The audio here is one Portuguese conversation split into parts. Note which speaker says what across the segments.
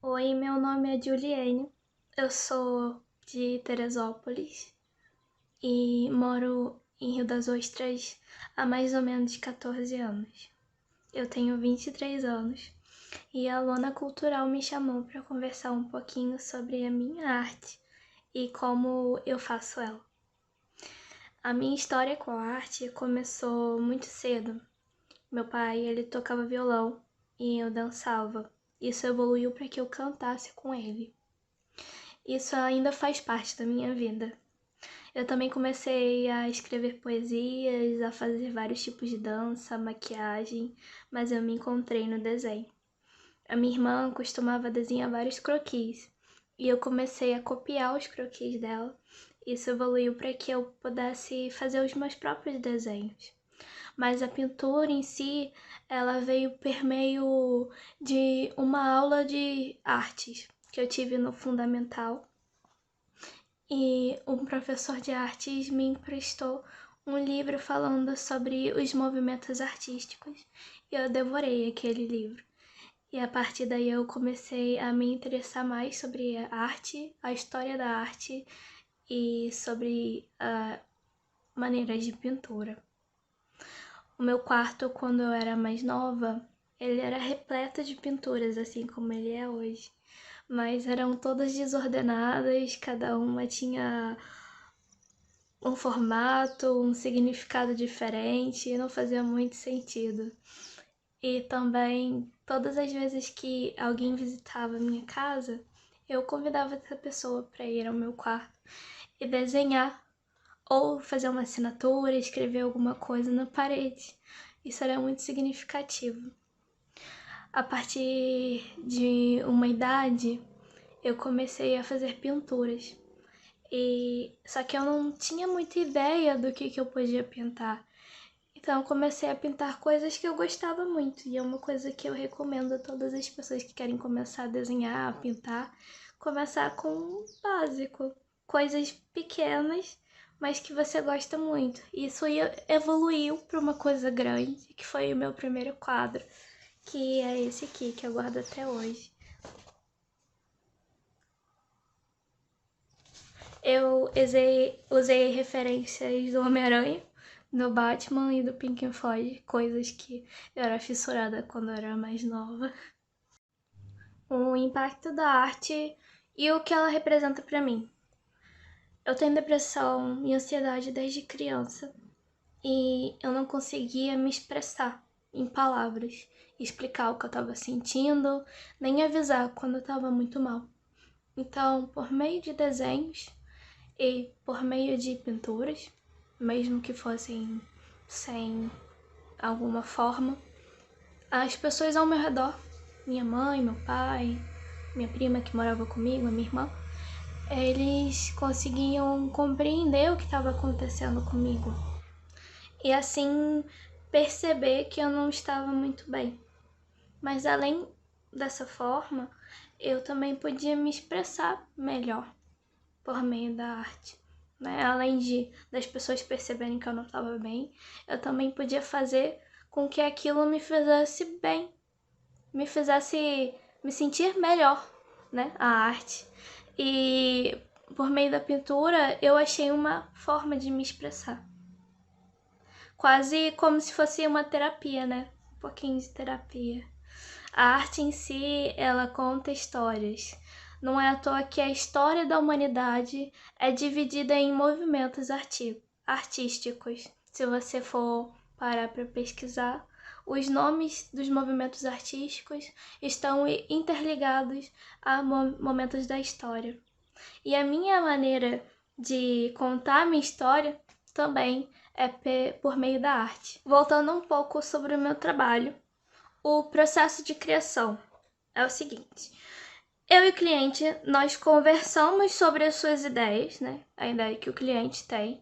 Speaker 1: Oi, meu nome é Juliane, eu sou de Teresópolis e moro em Rio das Ostras há mais ou menos 14 anos. Eu tenho 23 anos e a Lona Cultural me chamou para conversar um pouquinho sobre a minha arte e como eu faço ela. A minha história com a arte começou muito cedo. Meu pai, ele tocava violão e eu dançava. Isso evoluiu para que eu cantasse com ele. Isso ainda faz parte da minha vida. Eu também comecei a escrever poesias, a fazer vários tipos de dança, maquiagem, mas eu me encontrei no desenho. A minha irmã costumava desenhar vários croquis e eu comecei a copiar os croquis dela. Isso evoluiu para que eu pudesse fazer os meus próprios desenhos. Mas a pintura em si, ela veio por meio de uma aula de artes que eu tive no fundamental. E um professor de artes me emprestou um livro falando sobre os movimentos artísticos e eu devorei aquele livro. E a partir daí eu comecei a me interessar mais sobre a arte, a história da arte e sobre maneiras de pintura. O meu quarto, quando eu era mais nova, ele era repleto de pinturas, assim como ele é hoje. Mas eram todas desordenadas, cada uma tinha um formato, um significado diferente, e não fazia muito sentido. E também, todas as vezes que alguém visitava a minha casa, eu convidava essa pessoa para ir ao meu quarto e desenhar, ou fazer uma assinatura, escrever alguma coisa na parede. Isso era muito significativo. A partir de uma idade, eu comecei a fazer pinturas. Só que eu não tinha muita ideia do que eu podia pintar. Então eu comecei a pintar coisas que eu gostava muito. E é uma coisa que eu recomendo a todas as pessoas que querem começar a desenhar, a pintar. Começar com o básico. Coisas pequenas, mas que você gosta muito. Isso evoluiu para uma coisa grande, que foi o meu primeiro quadro, que é esse aqui, que eu guardo até hoje. Eu usei referências do Homem-Aranha, do Batman e do Pink Floyd, coisas que eu era fissurada quando eu era mais nova. O impacto da arte e o que ela representa para mim. Eu tenho depressão e ansiedade desde criança e eu não conseguia me expressar em palavras, explicar o que eu estava sentindo, nem avisar quando eu estava muito mal. Então, por meio de desenhos e por meio de pinturas, mesmo que fossem sem alguma forma, as pessoas ao meu redor, minha mãe, meu pai, minha prima que morava comigo, a minha irmã, eles conseguiam compreender o que estava acontecendo comigo e assim perceber que eu não estava muito bem. Mas além dessa forma, eu também podia me expressar melhor por meio da arte. Né? Além das pessoas perceberem que eu não estava bem, eu também podia fazer com que aquilo me fizesse bem, me fizesse me sentir melhor, né? A arte. E por meio da pintura, eu achei uma forma de me expressar. Quase como se fosse uma terapia, né? Um pouquinho de terapia. A arte em si, ela conta histórias. Não é à toa que a história da humanidade é dividida em movimentos artísticos. Se você for parar para pesquisar, os nomes dos movimentos artísticos estão interligados a momentos da história. E a minha maneira de contar a minha história também é por meio da arte. Voltando um pouco sobre o meu trabalho, o processo de criação é o seguinte: eu e o cliente, nós conversamos sobre as suas ideias, né? A ideia que o cliente tem.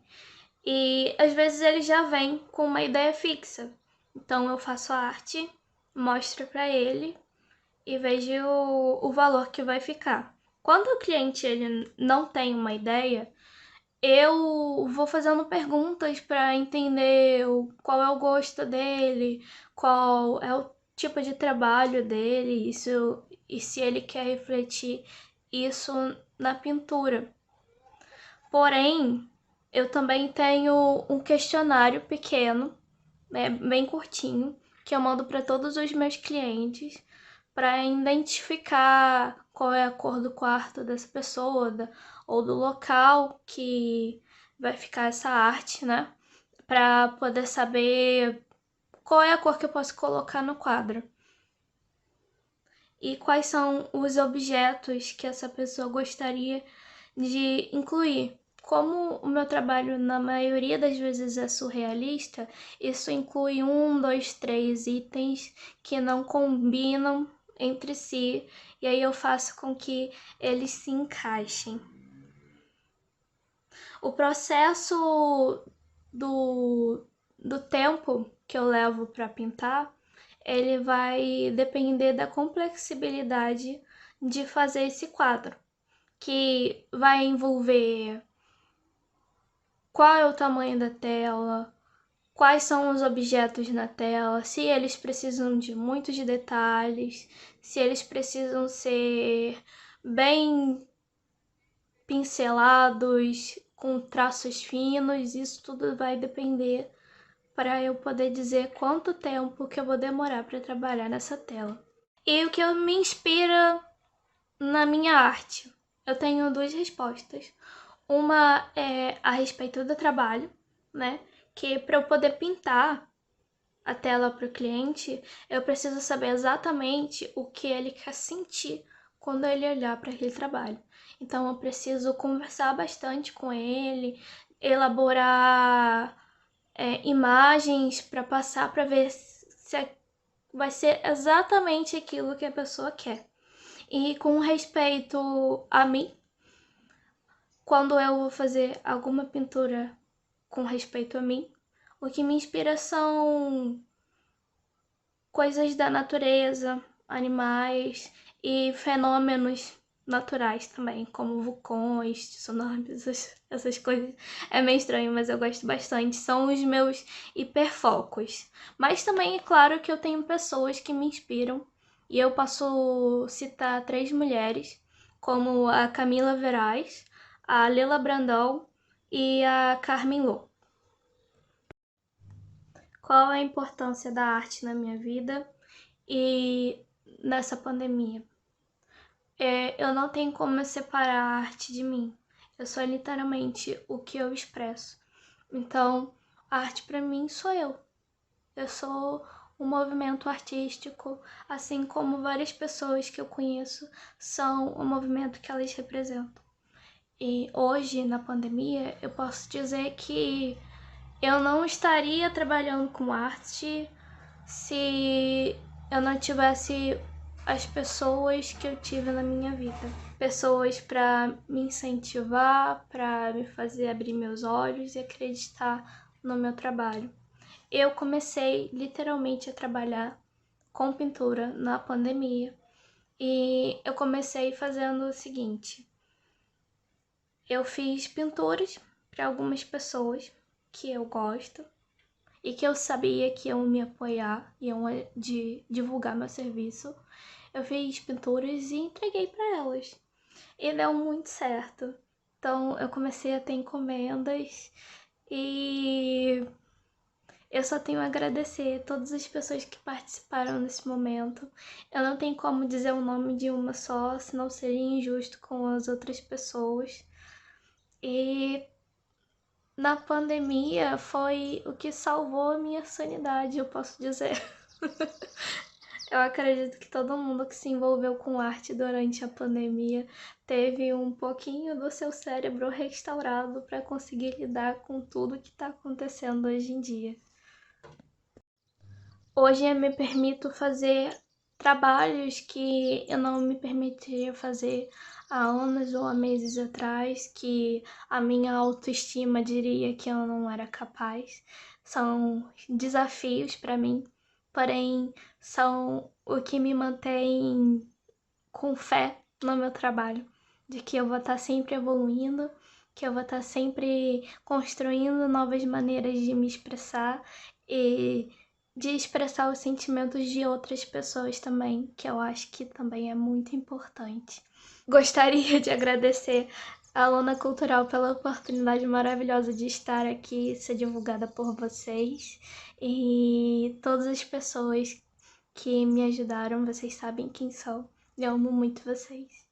Speaker 1: E às vezes ele já vem com uma ideia fixa. Então eu faço a arte, mostro para ele e vejo o valor que vai ficar. Quando o cliente ele não tem uma ideia, eu vou fazendo perguntas para entender qual é o gosto dele, qual é o tipo de trabalho dele. Isso e se ele quer refletir isso na pintura. Porém, eu também tenho um questionário pequeno, né, bem curtinho, que eu mando para todos os meus clientes para identificar qual é a cor do quarto dessa pessoa ou do local que vai ficar essa arte, né? Para poder saber qual é a cor que eu posso colocar no quadro e quais são os objetos que essa pessoa gostaria de incluir. Como o meu trabalho na maioria das vezes é surrealista, isso inclui 1, 2, 3 itens que não combinam entre si, e aí eu faço com que eles se encaixem. O processo do tempo que eu levo para pintar, ele vai depender da complexibilidade de fazer esse quadro, que vai envolver qual é o tamanho da tela, quais são os objetos na tela, se eles precisam de muitos detalhes, se eles precisam ser bem pincelados, com traços finos, isso tudo vai depender para eu poder dizer quanto tempo que eu vou demorar para trabalhar nessa tela. E o que me inspira na minha arte? Eu tenho duas respostas. Uma é a respeito do trabalho, né? Que para eu poder pintar a tela para o cliente, eu preciso saber exatamente o que ele quer sentir quando ele olhar para aquele trabalho. Então eu preciso conversar bastante com ele, elaborar imagens para passar para ver se vai ser exatamente aquilo que a pessoa quer. E com respeito a mim, quando eu vou fazer alguma pintura com respeito a mim, o que me inspira são coisas da natureza, animais e fenômenos naturais também, como vulcões, tsunamis, essas coisas. É meio estranho, mas eu gosto bastante. São os meus hiperfocos. Mas também é claro que eu tenho pessoas que me inspiram e eu posso citar 3 mulheres, como a Camila Verais, a Lela Brandão e a Carmen Lô. Qual a importância da arte na minha vida e nessa pandemia? Eu não tenho como separar a arte de mim. Eu sou literalmente o que eu expresso. Então, a arte para mim sou eu. Eu sou um movimento artístico, assim como várias pessoas que eu conheço são o movimento que elas representam. E hoje, na pandemia, eu posso dizer que eu não estaria trabalhando com arte se eu não tivesse as pessoas que eu tive na minha vida. Pessoas para me incentivar, para me fazer abrir meus olhos e acreditar no meu trabalho. Eu comecei literalmente a trabalhar com pintura na pandemia e eu comecei fazendo o seguinte: eu fiz pinturas para algumas pessoas que eu gosto e que eu sabia que iam me apoiar, iam divulgar meu serviço. Eu fiz pinturas e entreguei para elas. E deu muito certo. Então eu comecei a ter encomendas e eu só tenho a agradecer a todas as pessoas que participaram nesse momento. Eu não tenho como dizer o nome de uma só, senão seria injusto com as outras pessoas. E na pandemia foi o que salvou a minha sanidade, eu posso dizer. Eu acredito que todo mundo que se envolveu com arte durante a pandemia teve um pouquinho do seu cérebro restaurado para conseguir lidar com tudo que está acontecendo hoje em dia. Hoje eu me permito fazer trabalhos que eu não me permitiria fazer há anos ou há meses atrás, que a minha autoestima diria que eu não era capaz. São desafios para mim, porém são o que me mantém com fé no meu trabalho, de que eu vou estar sempre evoluindo, que eu vou estar sempre construindo novas maneiras de me expressar e de expressar os sentimentos de outras pessoas também, que eu acho que também é muito importante. Gostaria de agradecer a Lona Cultural pela oportunidade maravilhosa de estar aqui e ser divulgada por vocês. E todas as pessoas que me ajudaram, vocês sabem quem são. Eu amo muito vocês.